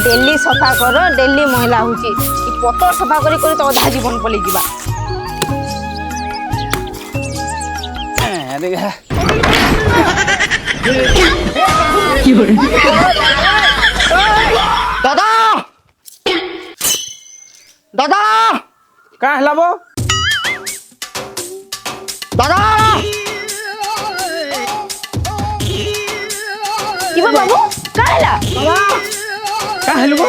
Daily सफा कर daily मैला होची पतर सफा करी करी तो अधा जीवन पलि जीवा दादा दादा का हला बो दादा इबो बाबू काहला का हलो बो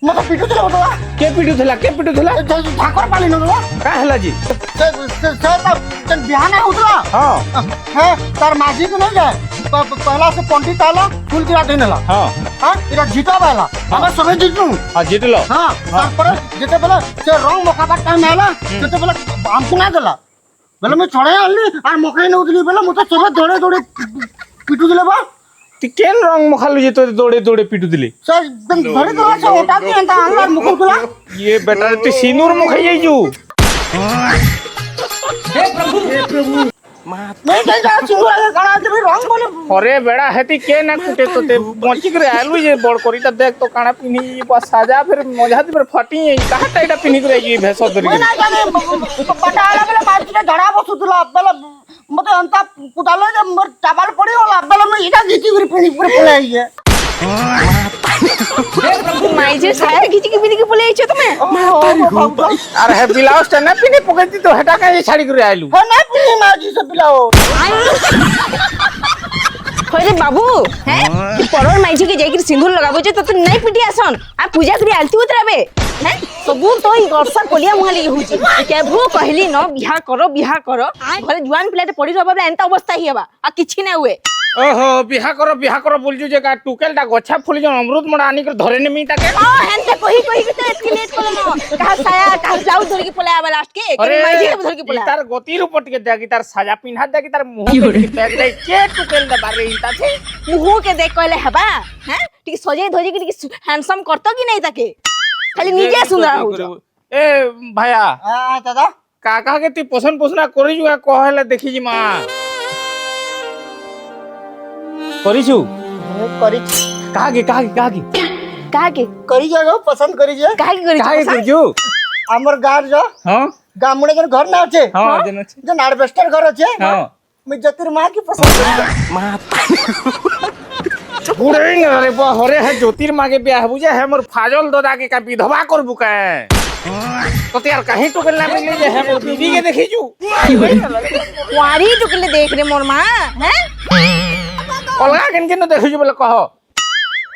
मत पिटू चला दादा के पिटू थला ठाकुर पाली न दादा का हला जी से बिहान होतला हां है तार माझी के नहीं जाए पहला से पंडित आला फूल गिरा देनेला हां हां इरा जीता वाला हम सबे जीतनु हां जीतलो हां पर जेते बेला से रंग मकाबा टाइम आला जेते बेला हमको ना देला बेला मैं छोड़े आली और मकई न उदली बेला मते सबे दौड़े दौड़े पिटू दिले बा ती केन रंग मखालु जे तो दौड़े दौड़े पिटू दिले सर एकदम धरे दला से ओटा के अंता अंदर मुकुल गुला ये बेटा ती सिनूर मुखाई जाइजू मैं कहीं जा चिंगुरा के काना जे रंग बोले अरे बेड़ा हेती के ना कुटे तो ते पहुंची करे आलू जे बड़ करीटा देख तो काना पिनी बस साजा फिर मजाती फिर फटी कहा टाइटा पिनी करे जी भेसो दरी मैं ना जाने पटाला बेला माटी के धड़ा बसुतला बेला मते अंता कुदाले जे मोर चावल पड़ी होला बेला मैं इटा घिची कर पिनी पूरे पलाई है माइजे साया खिची के बिनी के बोले आइछो तुमे अरे हे ब्लाउज टा ना पिनी पकैती तो हटा के छाड़ी करे आलू है ना पिनी माजी से पिलाओ होरे बाबू हैं परर माइजे के जाई के सिंदूर लगाबो जे तो नहीं पिटी आसन आ पूजा करी आलती उतराबे हैं सबू तो ई वर्षा कोलिया मुहाली होची केभो कहली न बिहा करो घरे जुआन पिलाटे पड़ी रहबा एंता अवस्था ही हेबा आ किछि ना हुए ओहो बिहा करो बोलजू जे का टुकेलटा गछा फुली जो अमृत मडा आनी कर धरे ने मी ताके हेंते कही के तो एतकी लेट करलो न कहा साया कहा ब्लाउज धर के पले आबा लास्ट के माइजे के धर के पले तार गति रूपट के देगी तार साजा पिन्हा देगी तार मुंह के पैक दे के टुकेल दे बारे इंता छे मुंह के देख कहले हेबा हैं टिक सजे धोजी के टिक हैंडसम करतो कि नहीं ताके खाली निजे सुंदर हो ए भाया हां दादा काका के ती पसंद पोसना करी जुआ कहले देखि जी मां करिछु करी कागे करी जाओ पसंद करी जे कागे करजू हमर गार जो हां गामड़े जन घर ना আছে हां जन আছে जो नारबेस्टर घर আছে हां मैं जतिर मां की पसंद करी मां पुरे रे बा हरे है ज्योतिर्मा के ब्याह बुझे है मोर फाजल दादा के का विधवा करबु का तो यार कहीं टुकल ना मिले जे है मोर बीवी के देखिजू कुंवारी टुकले देख रे मोर मां हैं अलगा केन केन देखिजू बोले कह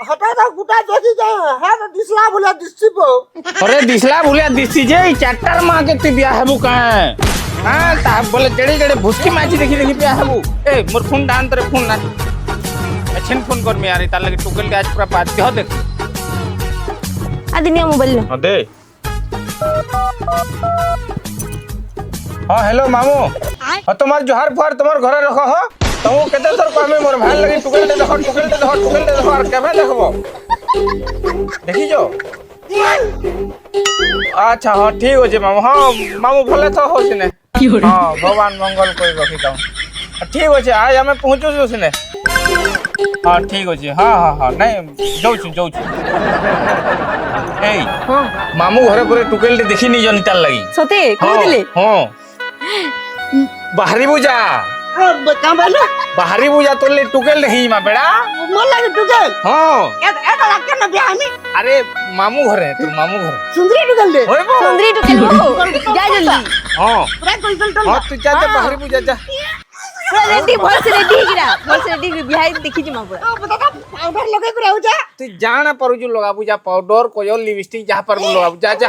हटा दा गुटा देखि जा है तो दिसला बोला दिसबो अरे दिसला बोलिया दिसी जे चाटर मां के ती ब्याह हेबु का हां ता बोले जड़े जड़े भुसकी माची देखि देखि ब्याह हेबु ए मोर फोन डान तरे फोन ना अच्छे फोन कर में यार तार लगे टुकल के आज पूरा बात कह देख आ दुनिया मोबाइल ले हां दे हां हेलो मामू हां तुम्हार जोहार फुहार तुम्हार घरे रखो हो तुम केते सर को हमें मोर भाई लगे टुकल दे देखो और केबे देखबो देखि जो अच्छा हां ठीक हो जे मामू हां मामू भले तो हो सिने हां भगवान मंगल कोई रखी दो ठीक हो जे आज हमें पहुंचो जो सिने हां ठीक हो जे हां नहीं जाऊ छु ए हां मामू घरे पूरे टुकेल दे देखि नी जनी तार लगी सते कह दिले हां बाहरी बुझा का बोलो बाहरी बुझा तो ले टुकेल देखि मा बेड़ा मोर लागे टुकल हां ए तो लागके न बियाह में अरे मामू घरे तोर मामू घरे सुंदरी टुकल दे होय बो सुंदरी टुकल हो जा जल्दी हां पूरा कोई टुकल हां तू जा बाहरी बुझा जा रेडी भल से रेडी बिहाई देखि जमा पूरा दादा पाउडर लगे कर आउ जा तू जाना परजु लगा बुझा पाउडर कोयो लिपस्टिक जहां पर लगा जा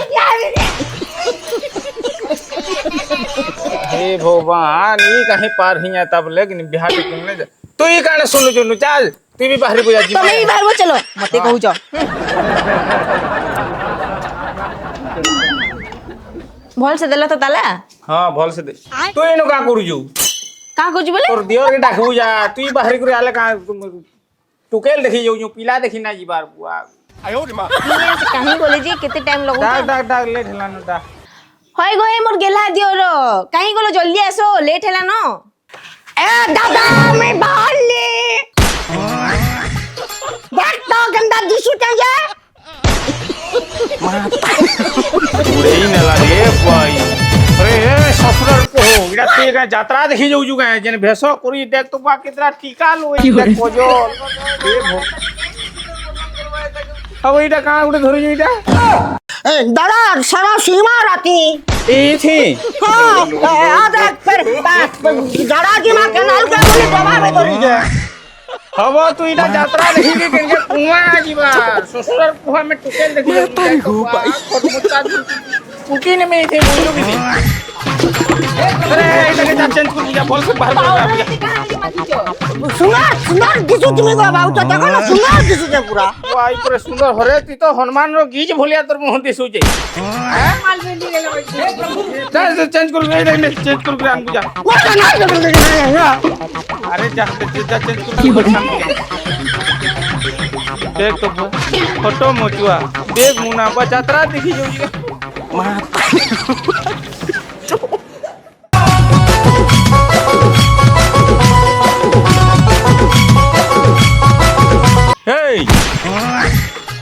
हे भगवान ई कहीं पार हिया तब लेकिन बिहार के किनले जा तू ई काने सुनु जुनु चल तू भी बाहरी बुझा जी तुम ही बाहर वो चलो मते कहू जा भल से देला तो ताला हां भल से दे तू एनो का करूजु का कहू बोले और दियोर के डाकू जा तू ही बाहरी करे आले का टुकेल देखि जो पीला देखि ना जी बार बुआ आयो रे मां कहीं बोले जी कितने टाइम लगो डाक लेट हला न डा होय गए मोर गेला दियो रो कहीं गोलो जल्दी आसो लेट हैला न ए दादा मैं बाहर ले देख नहीं जा उड़ेई नेला रे भाई अरे ससुरर को इडा ते का यात्रा देखि जाऊ जुगा जेने भेसो करी देख तो बा कितना टीका लोई देख कोजो ए भो अब इडा कहां उडे धरि इडा दादा सारा सीमा राती ए थी हाँ आधा पर दादा जी मां केनाल के बोली बाबा में धरी जे अब तू इडा यात्रा देखि के केनके कुआ जीवा ससुरर कुआ में टुकेल देखि तारी हो भाई कुकी ने में थे बोलो की अरे इडा के चेंज कर दिया बोल से बाहर सुना दिसु तुम्ही बाबा तो देखो ना सुना दिसु जे पूरा वाई पूरे सुंदर हरे ती तो हनुमान रो गीज भोलिया तोर मुंह दिसु जे माल बेंडी गेला चल चेंज कर गई चेंज कर के आन जा अरे जा चेंज कर देख तो फोटो मोचुआ देख मुना बचातरा देखि जो मां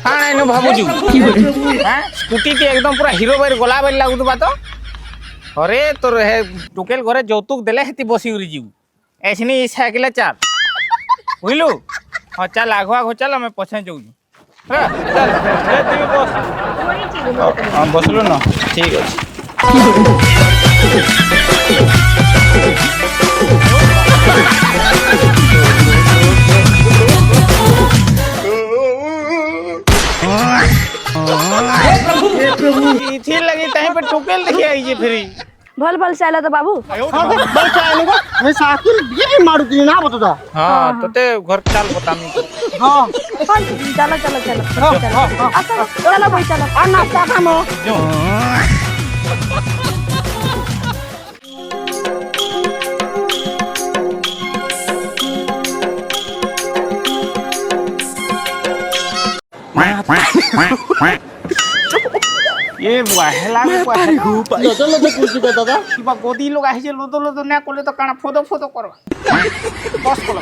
हाँ नो भाबुजू हाँ स्कूटी के एकदम पूरा हीरो बार गोला बार लागू बा तो अरे तोर हे टुकेल घरे যৌতুক देले हेती बसी उरी जीव ऐसनी साइकिल चार बुझलु हाँ चल आगो आगो चल मैं पछे जाऊ हाँ चल तू बस हाँ बसलु ना ठीक है इथी लगी तहीं पे टुकेल देखि आई जे फिरी भल भल से आला तो बाबू हां बल चाले को मैं साइकिल ये मारुती ना बता हां तते घर चल बतामी हां चलो चलो चलो अच्छा चलो भाई चलो आ नाश्ता खामो जो ये वाहला को चलो तो कुछ दे दादा किबा गोदी लोग आइ जे लोदो लोदो ना कोले तो काना फोदो फोदो करवा बस कोला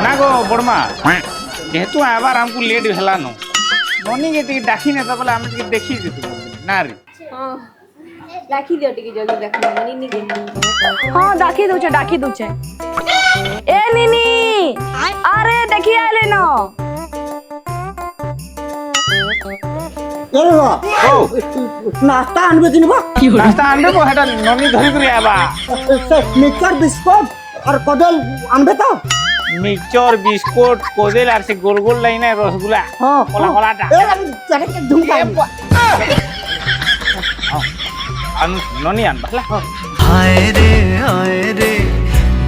ना गो बड़मा जेहेतु आबार हमको लेट भेला नो ननी के ती डाकी ने तो बोले हम के देखि देतु ना रे हां डाकी दियो टिके जल्दी देखना मनी नी के हां डाकी दूचे ए नीनी अरे देखि आले नो अरे वाह ओ नाश्ता आनबे दिन बा नाश्ता आनबे को हेटा ननी धरि करे आबा मिक्सचर बिस्कुट और कदल आनबे तो मिक्सचर बिस्कुट कोदेल आर से गोल गोल लाइन है रसगुल्ला हां कोला कोलाटा ए चले के धुमका अनु ननी आन बला हाय रे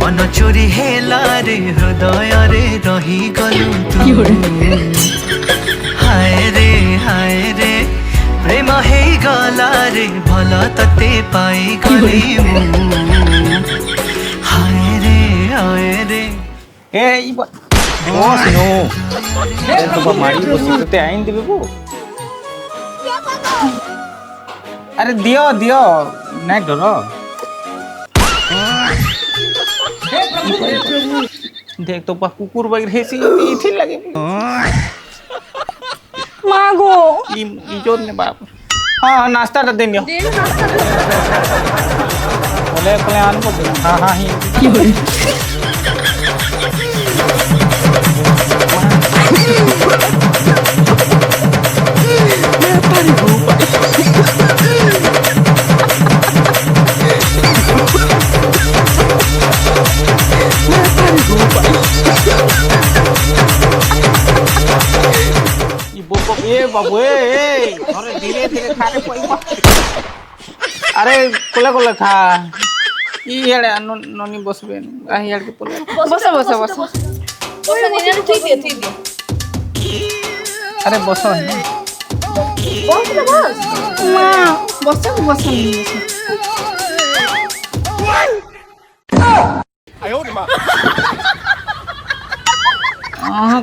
मन चोरी हेला रे हृदय रे रही गलु तू हाय रे प्रेम हे गला रे भला तते पाई गली हाय रे ए ई बस नो ए तो मारी बसी ते आइन दिबे को अरे दियो नहीं डरो देख तो कुकुर वगैरह हेसी इथि लगे मागो ई जोत ने बाप हां नाश्ता तो देनियो बोले आन को हां ही ये बाबू अरे धीरे धीरे खाने पड़ेगा अरे कोला खा ये ननी बसबे आही यार के पोले बस नीनी ठीक है अरे बसो है बस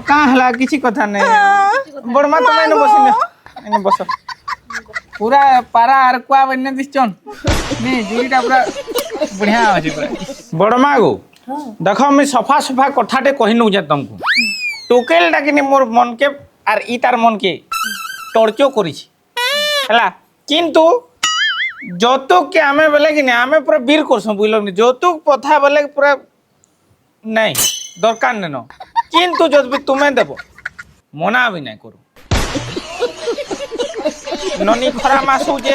कहाँ हला किसी कथा नहीं बड़मा तो नहीं बसिने बस पूरा पारा आर कुआ बन्ने दिसचन नहीं जुरीटा पूरा बढ़िया अछि पूरा बड़मा गो देखो मैं सफा सफा कथाटे कहि नउ जा तुमको ଟୁକେଲଟା କିନି মোর মনকে আর ই তার মনকে টর্চর করেছি হেলা কিন্তু যৌতুককে আমি বলে কিনে আমি পুরা বীর করছো বুঝল নি যৌতুক প্রথা বলে পুরা নাই দরকার নেন কিন্তু যদি তুমি দেব মনা বি নাই করু ননি খরা মাস হচ্ছে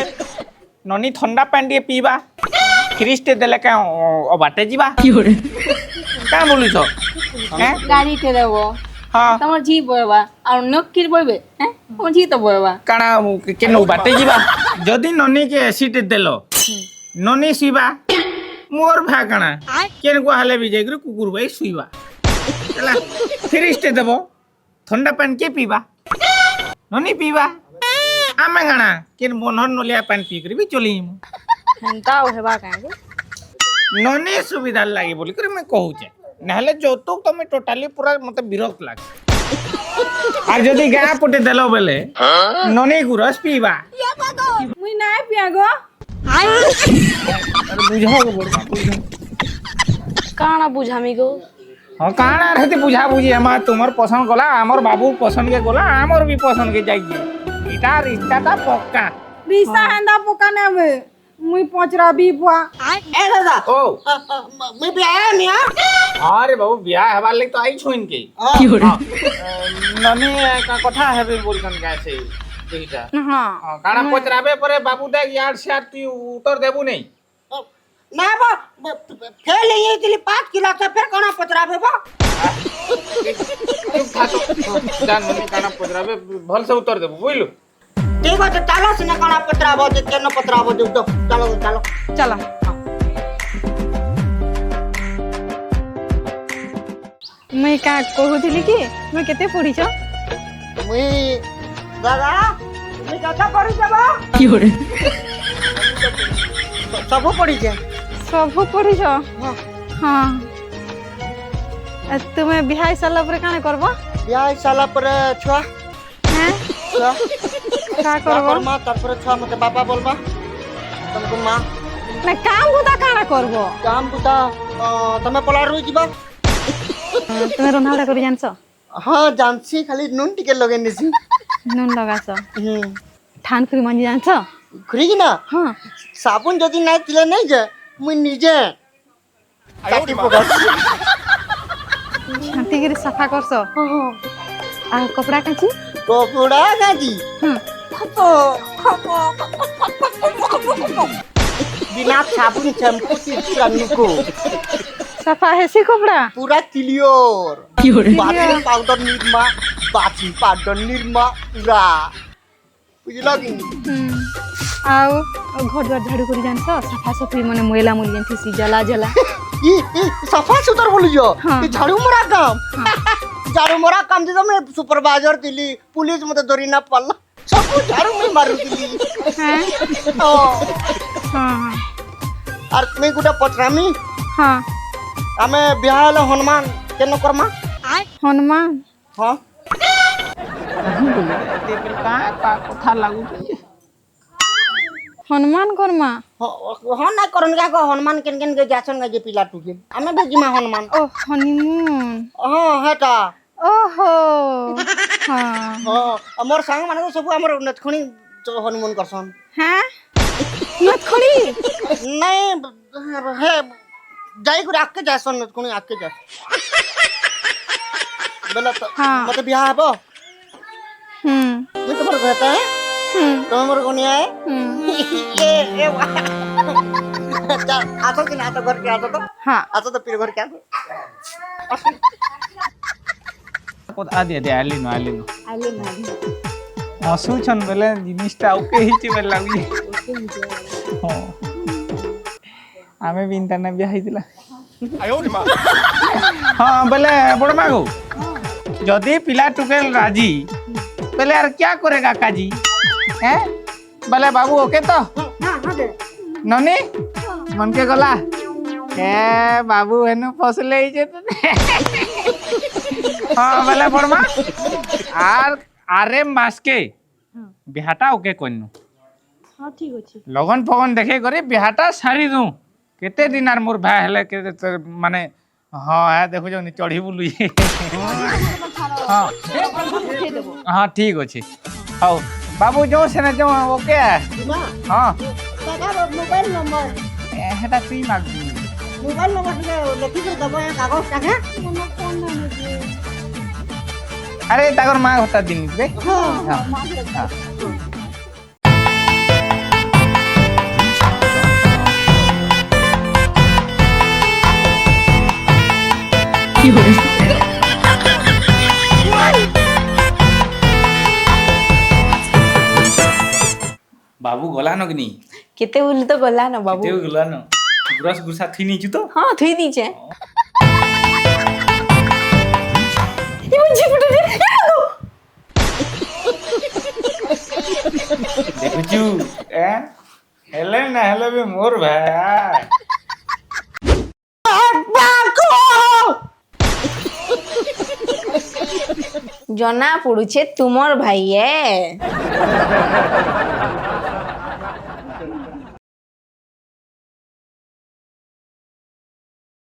ননি ঠান্ডা পানি দিয়ে পিবা ফ্রিজটে দেলে কে বাটে যা কাঁ বলুছ হ্যাঁ গাড়িতে দেব হ্যাঁ তোমার ঝি বইবা আর অন্য কি বইবে হ্যাঁ তোমার ঝি তো বইবা কাଣା কেন বাটে যা যদি ননি কে এসিট দেল ননি শুইবা মোর ভা কাଣା কেন কো হালে বি যাই কুকুর ভাই শুইবা ହେଲା ফ্রিজটে দেব ঠান্ডা পানি কে পিবা ননি পিবা ଆମେ କାଣା କେନ୍ ମନହର ନଲିଆ ପାଣି ପିଇକରି ବି ଚଲିଯିମୁ ହେନ୍ତା ଆଉ ହେବା କାଁ ନନି ସୁବିଧା ଲାଗେ ବୋଲିକରି ମୁଇଁ କହୁଛେ ନହେଲେ ଯୌତୁକ ତମେ ଟୋଟାଲି ପୁରା ମତେ ବିରକ୍ତ ଲାଗେ আর যদি গাঁ পটে দেল বেলে ননি গুরস পিবা মুই নাই পিয়া গো বুঝাও কাଣା বুঝামি গো হ্যাঁ কাଣା হেতে বুঝা বুঝি আমার তোমার পছন্দ গলা আমার বাবু পছন্দ কে গলা আমার বি পছন্দ কে যাইছে এটা রিস্তাটা পক্কা রিসা হেন্দা পোকা নেবে মুই পচরাবি বুয়া এ দাদা ও মুই বিয়া নিয়া আরে বাবু বিয়া হবার লাগি তো আই ছুইন কে ননি কথা হেবে বলছন গাছে এইটা হ্যাঁ কাଣା পচরাবে পরে বাবু দেখ ইয়ার শেয়ার তুই উত্তর দেবু নেই না বা ফেল হইছিলি 5 কিলো তো ফের কোনা পচরাবে বা চুপ থাক জান ননি কাଣା পচরাবে ভলসে উত্তর দেবু বুঝলু ঠিক আছে চালো সিনে কোনা পচরাবো যে কেন পচরাবো যে চলো চলো চলা মুই কা কহুଥିଲି কি মুই কেতে পড়িছ মুই দাদা তুমি কথা পড়ি যাব সব পড়িছে ସବୁ ପଢିଛ ହଁ ତୁମେ ବିହା ହେଇ ସାରିଲା ପରେ କାଣା କରବ বিয়া হই সালা পরে ছুয়া হ্যাঁ ছুয়া কা করব মা তারপরে ছুয়া মতে বাবা বলবা তোমাকে মা না কাম বুদা কাଣା করব কাম বুতা তুমি পলা রই ଯିବା তুমি রন্ধাবড়া করে জানছ হ্যাঁ জানছি খালি নুন টিকে লগে নিছি নুন লগাছ ঠান খুরি মঞ্জি জানছ ঘুরি কি না হ্যাঁ সাবুন যদি নাই দিলে নাই যে মুই নিজে কাটি পকাছি ছাঁটিকিরি সাফা করছ আর কপড়া কাচি কপড়া গাজি হুম বিনা সাবুন শ্যাম্পু পুরা নুকো সাফা হেসি কপড়া পুরা clear bathing powder Nirma bathing powder Nirma পুরা বুঝলা কি ଆଉ ଘର ଦ୍ୱାର ଝାଡୁ କରି ଜାଣିଛ ସଫା ସଫି ମାନେ ମଇଲା ମୁଲି ଯେମିତି ଜଲା ଜଲା ই সফা সুতর বলিছ হ্যাঁ। ই ঝাড়ু মরা কাম ঝাড়ু মরা কাম যে তুমি সুপারভাইজার দিলি পুলিশ মতে ধরি না পারলা সব ঝাড়ু মুই মারু দিলি হ্যাঁ ও হ্যাঁ আর তুমি গোটা পচরামি হ্যাঁ আমি বিয়া হলে হনুমান কেন করমা হনুমান হ্যাঁ কথা লাগুছে হনুমান কর্মা হ্যাঁ না করন গা হনুমান কেন কেন গে যাছন গা যে পিলা টুকে আমি বেজিমা হনুমান ও হনিমুন হ্যাঁ হেটা ওহো হ্যাঁ হ্যাঁ আমার সাং মানে সব আমার নতখনি হনুমান করছন হ্যাঁ নতখড়ি নাই হে যাই করে আকে যাছন নতখনি আকে যা বেলা তো হ্যাঁ। মতে বিয়া হবো হুম তুই তোমার ঘরতে হুম তুমি মোর কোনি আয় হুম এ আসো কি না তো ঘর কে আসো তো হ্যাঁ আসো তো পীর ঘর কে আসো আদি আদি আলিনো আলিনো আইলে মারি হসুছন বেলে জিনিসটা ওকে হিচি বেলে লাগুছে হ্যাঁ আমি বি ইন্টারনেট বিয়া হইতিলা হ্যাঁ বেলে বড় মাগো যদি পিলা টুকেল রাজি বেলে আর क्या करेगा काजी हैं বেলে বাবু ওকে তো ননি মনকে গলা এ বাবু হেনু ফসলে হইছে তো হ্যাঁ বেলে বড়মা আর আরে মাসকে বিহাটা ওকে কইনু হ্যাঁ ঠিক আছে লগন ফগন দেখে করে বিহাটা সারি দু কেতে দিন আর মোর ভাই হেলে কেতে মানে हाँ है देखो जो चढ़ी बुलु हाँ हाँ ठीक अच्छे हौ बाबू जो से जो ओके हाँ मोबाइल नंबर हेटा तुई माग मोबाइल नंबर लिखि दबो कागज टाके अरे ताकर माँ हटा दिन बे हां हाँ बाबू गला न कि केते बोली तो गला ना बाबू केते गला न गुरस गुरसा थी नीचु तो हाँ थुई दीचे ये मुझे फुट दे देखुचु ए हेले ना हेले बे मोर भाई जना पड़ुछे तुमर भाई है